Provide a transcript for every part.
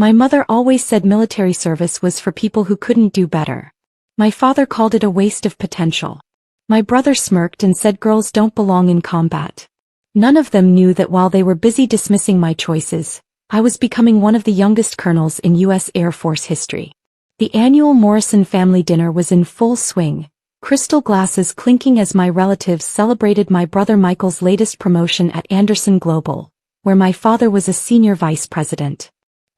My mother always said military service was for people who couldn't do better. My father called it a waste of potential. My brother smirked and said girls don't belong in combat. None of them knew that while they were busy dismissing my choices, I was becoming one of the youngest colonels in U.S. Air Force history. The annual Morrison family dinner was in full swing, crystal glasses clinking as my relatives celebrated my brother Michael's latest promotion at Anderson Global, where my father was a senior vice president.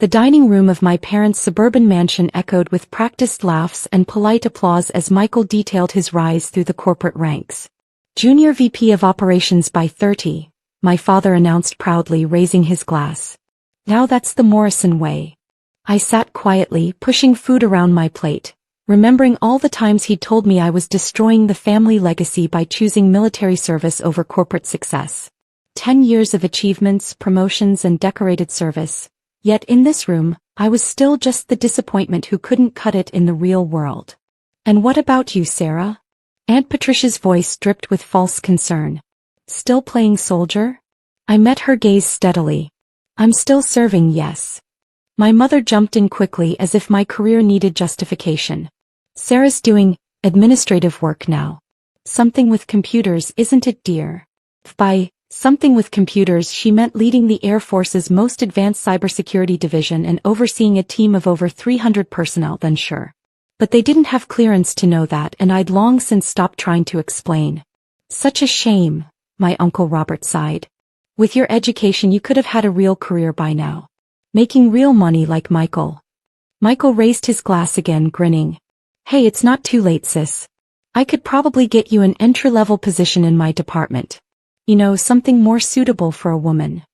The dining room of my parents' suburban mansion echoed with practiced laughs and polite applause as Michael detailed his rise through the corporate ranks. Junior VP of Operations by 30, my father announced proudly, raising his glass. Now that's the Morrison way. I sat quietly, pushing food around my plate, remembering all the times he'd told me I was destroying the family legacy by choosing military service over corporate success. 10 years of achievements, promotions, and decorated service. Yet in this room, I was still just the disappointment who couldn't cut it in the real world. And what about you, Sarah? Aunt Patricia's voice dripped with false concern. Still playing soldier? I met her gaze steadily. I'm still serving, yes. My mother jumped in quickly as if my career needed justification. Sarah's doing administrative work now. Something with computers, isn't it, dear? By something with computers, she meant leading the Air Force's most advanced cybersecurity division and overseeing a team of over 300 personnel, then sure. But they didn't have clearance to know that, and I'd long since stopped trying to explain. Such a shame, my Uncle Robert sighed. With your education you could have had a real career by now. Making real money like Michael. Michael raised his glass again, grinning. Hey, it's not too late, sis. I could probably get you an entry-level position in my department. You know, something more suitable for a woman.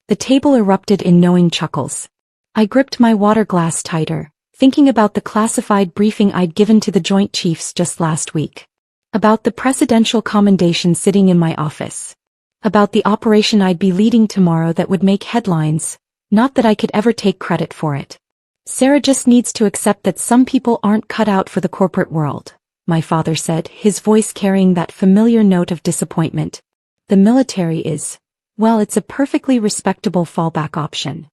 The table erupted in knowing chuckles. I gripped my water glass tighter, thinking about the classified briefing I'd given to the Joint Chiefs just last week. About the presidential commendation sitting in my office. About the operation I'd be leading tomorrow that would make headlines, not that I could ever take credit for it. Sarah just needs to accept that some people aren't cut out for the corporate world, my father said, his voice carrying that familiar note of disappointment. The military is, well, it's a perfectly respectable fallback option.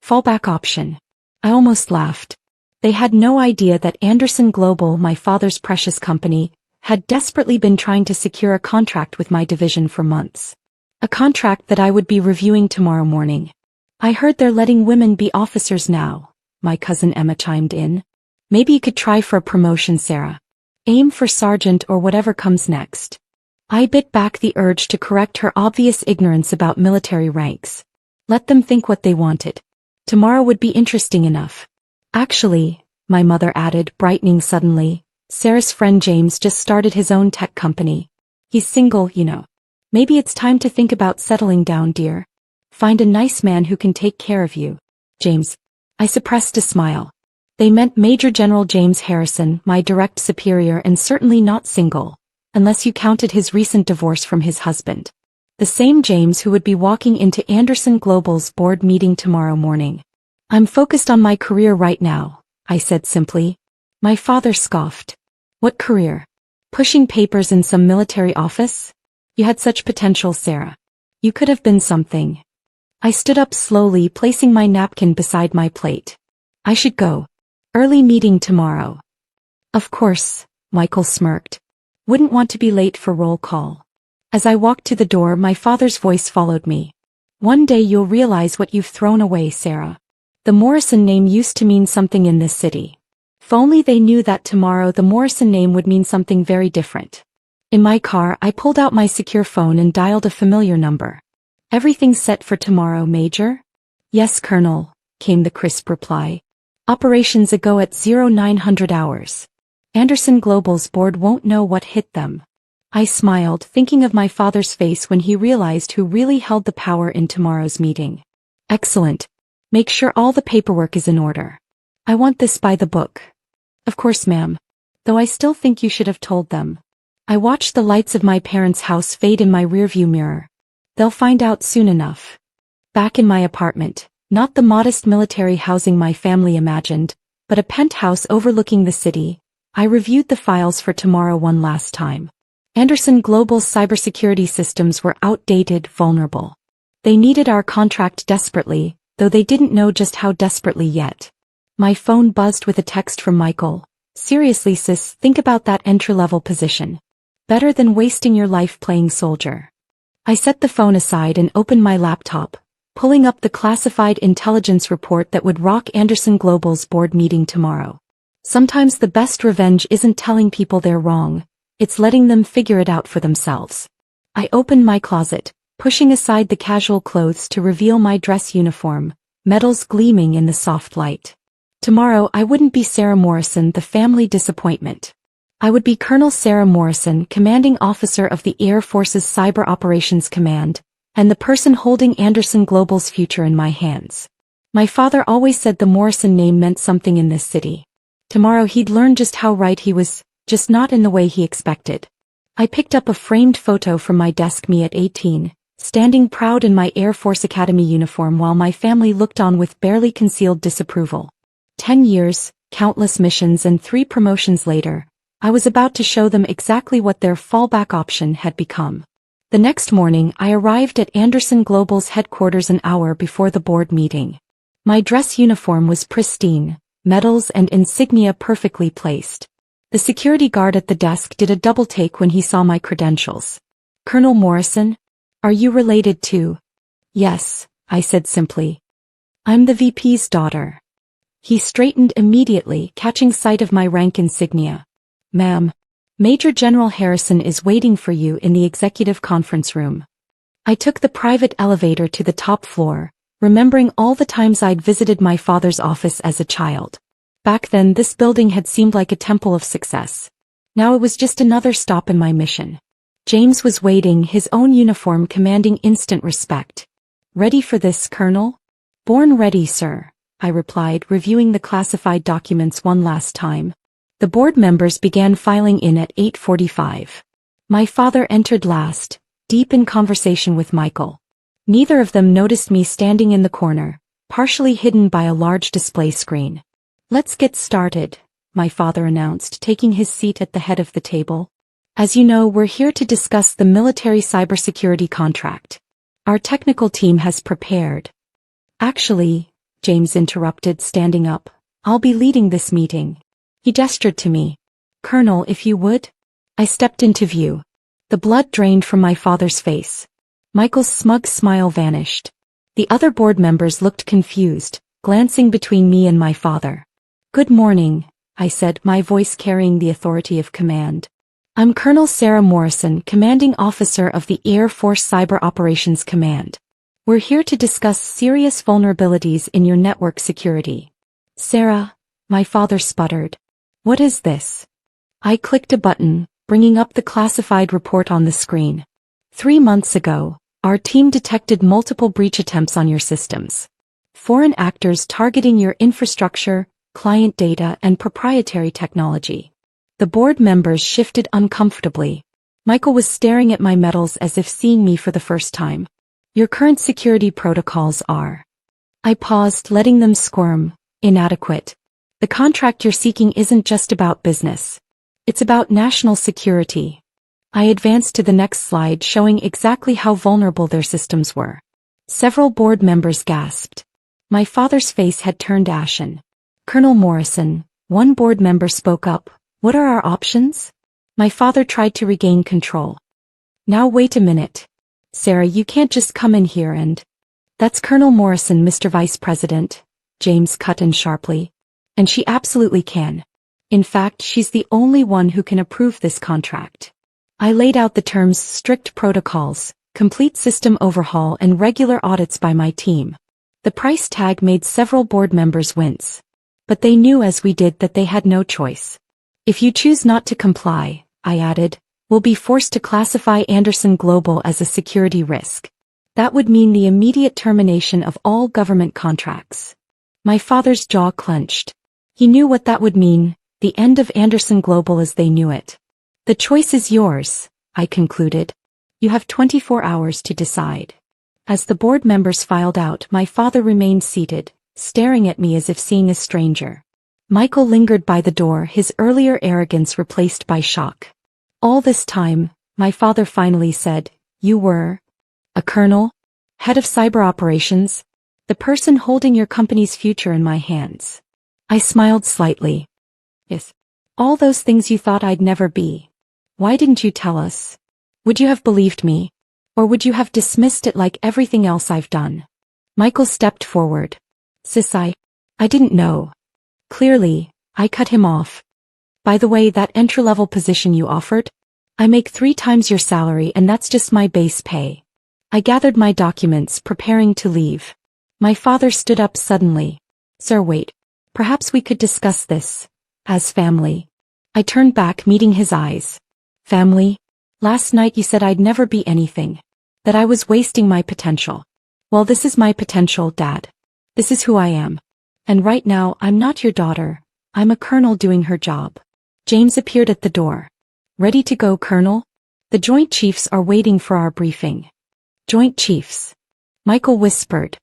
Fallback option. I almost laughed. They had no idea that Anderson Global, my father's precious company, had desperately been trying to secure a contract with my division for months. A contract that I would be reviewing tomorrow morning. I heard they're letting women be officers now, my cousin Emma chimed in. Maybe you could try for a promotion, Sarah. Aim for sergeant or whatever comes next. I bit back the urge to correct her obvious ignorance about military ranks. Let them think what they wanted. Tomorrow would be interesting enough. Actually, my mother added, brightening suddenly, Sarah's friend James just started his own tech company. He's single, you know. Maybe it's time to think about settling down, dear. Find a nice man who can take care of you. James. I suppressed a smile. They meant Major General James Harrison, my direct superior, and certainly not single, unless you counted his recent divorce from his husband. The same James who would be walking into Anderson Global's board meeting tomorrow morning. I'm focused on my career right now, I said simply. My father scoffed. What career? Pushing papers in some military office? You had such potential, Sarah. You could have been something. I stood up slowly, placing my napkin beside my plate. I should go. Early meeting tomorrow. Of course, Michael smirked. Wouldn't want to be late for roll call. As I walked to the door, my father's voice followed me. One day you'll realize what you've thrown away, Sarah. The Morrison name used to mean something in this city. If only they knew that tomorrow the Morrison name would mean something very different. In my car, I pulled out my secure phone and dialed a familiar number. Everything's set for tomorrow, Major? Yes, Colonel, came the crisp reply. Operations a go at 0900 hours. Anderson Global's board won't know what hit them. I smiled, thinking of my father's face when he realized who really held the power in tomorrow's meeting. Excellent. Make sure all the paperwork is in order. I want this by the book. Of course, ma'am. Though I still think you should have told them. I watched the lights of my parents' house fade in my rearview mirror. They'll find out soon enough. Back in my apartment, not the modest military housing my family imagined, but a penthouse overlooking the city, I reviewed the files for tomorrow one last time. Anderson Global's cybersecurity systems were outdated, vulnerable. They needed our contract desperately, though though they didn't know just how desperately yet. My phone buzzed with a text from Michael. Seriously sis, think about that entry-level position. Better than wasting your life playing soldier. I set the phone aside and opened my laptop, pulling up the classified intelligence report that would rock Anderson Global's board meeting tomorrow. Sometimes the best revenge isn't telling people they're wrong, it's letting them figure it out for themselves. I opened my closet, pushing aside the casual clothes to reveal my dress uniform, medals gleaming in the soft light. Tomorrow I wouldn't be Sarah Morrison, the family disappointment. I would be Colonel Sarah Morrison, commanding officer of the Air Force's Cyber Operations Command, and the person holding Anderson Global's future in my hands. My father always said the Morrison name meant something in this city. Tomorrow he'd learn just how right he was, just not in the way he expected. I picked up a framed photo from my desk, me at 18, standing proud in my Air Force Academy uniform while my family looked on with barely concealed disapproval. 10 years, countless missions and 3 promotions later, I was about to show them exactly what their fallback option had become. The next morning I arrived at Anderson Global's headquarters an hour before the board meeting. My dress uniform was pristine, medals and insignia perfectly placed. The security guard at the desk did a double take when he saw my credentials. Colonel Morrison? Are you related to? Yes, I said simply. I'm the VP's daughter. He straightened immediately, catching sight of my rank insignia. Ma'am, Major General Harrison is waiting for you in the executive conference room. I took the private elevator to the top floor, remembering all the times I'd visited my father's office as a child. Back then this building had seemed like a temple of success. Now it was just another stop in my mission. James was waiting, his own uniform commanding instant respect. Ready for this, Colonel? Born ready, sir, I replied, reviewing the classified documents one last time. The board members began filing in at 8:45. My father entered last, deep in conversation with Michael. Neither of them noticed me standing in the corner, partially hidden by a large display screen. Let's get started, my father announced, taking his seat at the head of the table. As you know, we're here to discuss the military cybersecurity contract. Our technical team has prepared. Actually, James interrupted, standing up, I'll be leading this meeting. He gestured to me. Colonel, if you would? I stepped into view. The blood drained from my father's face. Michael's smug smile vanished. The other board members looked confused, glancing between me and my father. Good morning, I said, my voice carrying the authority of command. I'm Colonel Sarah Morrison, commanding officer of the Air Force Cyber Operations Command. We're here to discuss serious vulnerabilities in your network security. Sarah, my father sputtered. What is this? I clicked a button, bringing up the classified report on the screen. 3 months ago, our team detected multiple breach attempts on your systems. Foreign actors targeting your infrastructure, client data, and proprietary technology. The board members shifted uncomfortably. Michael was staring at my medals as if seeing me for the first time. Your current security protocols are. I paused, letting them squirm. Inadequate. The contract you're seeking isn't just about business. It's about national security. I advanced to the next slide, showing exactly how vulnerable their systems were. Several board members gasped. My father's face had turned ashen. Colonel Morrison, one board member spoke up. What are our options? My father tried to regain control. Now wait a minute. Sarah, you can't just come in here and... That's Colonel Morrison, Mr. Vice President, James cut in sharply. And she absolutely can. In fact, she's the only one who can approve this contract. I laid out the terms: strict protocols, complete system overhaul, and regular audits by my team. The price tag made several board members wince. But they knew, as we did, that they had no choice. If you choose not to comply, I added, we'll be forced to classify Anderson Global as a security risk. That would mean the immediate termination of all government contracts. My father's jaw clenched. He knew what that would mean, the end of Anderson Global as they knew it. The choice is yours, I concluded. You have 24 hours to decide. As the board members filed out, my father remained seated, staring at me as if seeing a stranger. Michael lingered by the door, his earlier arrogance replaced by shock. All this time, my father finally said, you were a colonel? Head of cyber operations? The person holding your company's future in my hands. I smiled slightly. Yes. All those things you thought I'd never be. Why didn't you tell us? Would you have believed me? Or would you have dismissed it like everything else I've done? Michael stepped forward. Sis, I didn't know. Clearly, I cut him off. By the way, that entry-level position you offered? I make 3 times your salary and that's just my base pay. I gathered my documents, preparing to leave. My father stood up suddenly. Sir, wait. Perhaps we could discuss this. As family. I turned back, meeting his eyes. Family? Last night you said I'd never be anything. That I was wasting my potential. Well, this is my potential, Dad. This is who I am. And right now, I'm not your daughter. I'm a colonel doing her job. James appeared at the door. Ready to go, Colonel? The Joint Chiefs are waiting for our briefing. Joint Chiefs? Michael whispered.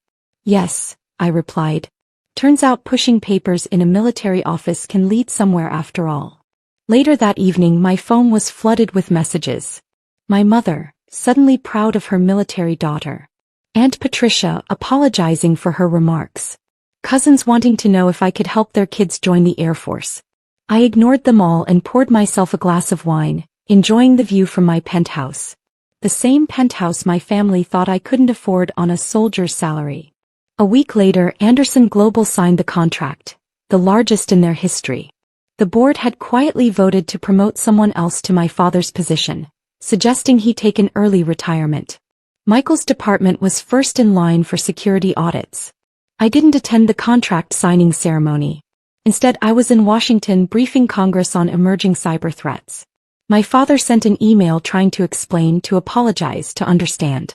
Yes, I replied. Turns out pushing papers in a military office can lead somewhere after all. Later that evening, my phone was flooded with messages. My mother, suddenly proud of her military daughter. Aunt Patricia, apologizing for her remarks. Cousins wanting to know if I could help their kids join the Air Force. I ignored them all and poured myself a glass of wine, enjoying the view from my penthouse. The same penthouse my family thought I couldn't afford on a soldier's salary. A week later, Anderson Global signed the contract, the largest in their history. The board had quietly voted to promote someone else to my father's position, suggesting he take an early retirement. Michael's department was first in line for security audits. I didn't attend the contract signing ceremony. Instead, I was in Washington briefing Congress on emerging cyber threats. My father sent an email trying to explain, to apologize, to understand.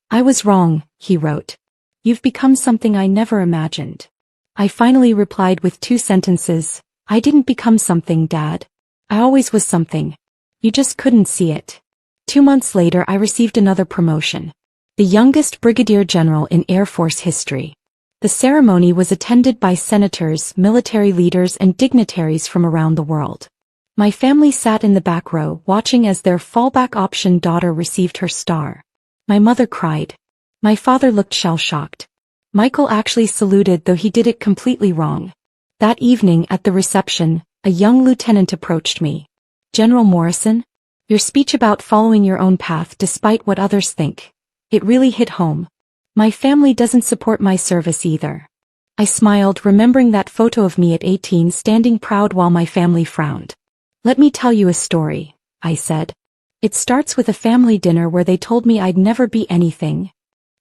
I was wrong, he wrote. You've become something I never imagined. I finally replied with 2 sentences. I didn't become something, Dad. I always was something. You just couldn't see it. 2 months later, I received another promotion. The youngest brigadier general in Air Force history. The ceremony was attended by senators, military leaders, and dignitaries from around the world. My family sat in the back row, watching as their fallback option daughter received her star. My mother cried. My father looked shell-shocked. Michael actually saluted, though he did it completely wrong. That evening at the reception, a young lieutenant approached me. General Morrison? Your speech about following your own path despite what others think. It really hit home. My family doesn't support my service either. I smiled, remembering that photo of me at 18 standing proud while my family frowned. Let me tell you a story, I said. It starts with a family dinner where they told me I'd never be anything.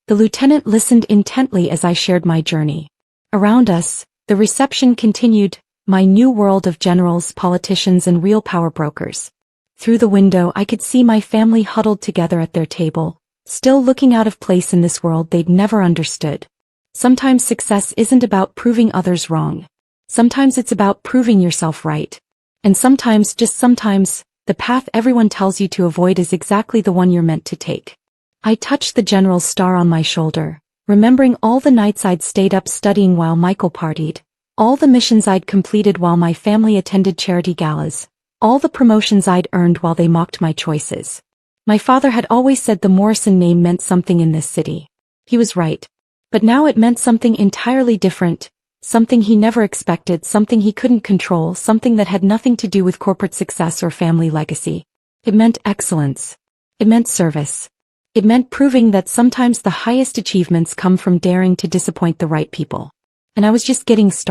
The lieutenant listened intently as I shared my journey. Around us, the reception continued, my new world of generals, politicians, and real power brokers. Through the window, I could see my family huddled together at their table, still looking out of place in this world they'd never understood. Sometimes success isn't about proving others wrong. Sometimes it's about proving yourself right. And sometimes, just sometimes, the path everyone tells you to avoid is exactly the one you're meant to take. I touched the general's star on my shoulder, remembering all the nights I'd stayed up studying while Michael partied, all the missions I'd completed while my family attended charity galas, all the promotions I'd earned while they mocked my choices. My father had always said the Morrison name meant something in this city. He was right. But now it meant something entirely different, something he never expected, something he couldn't control, something that had nothing to do with corporate success or family legacy. It meant excellence. It meant service. It meant proving that sometimes the highest achievements come from daring to disappoint the right people. And I was just getting started.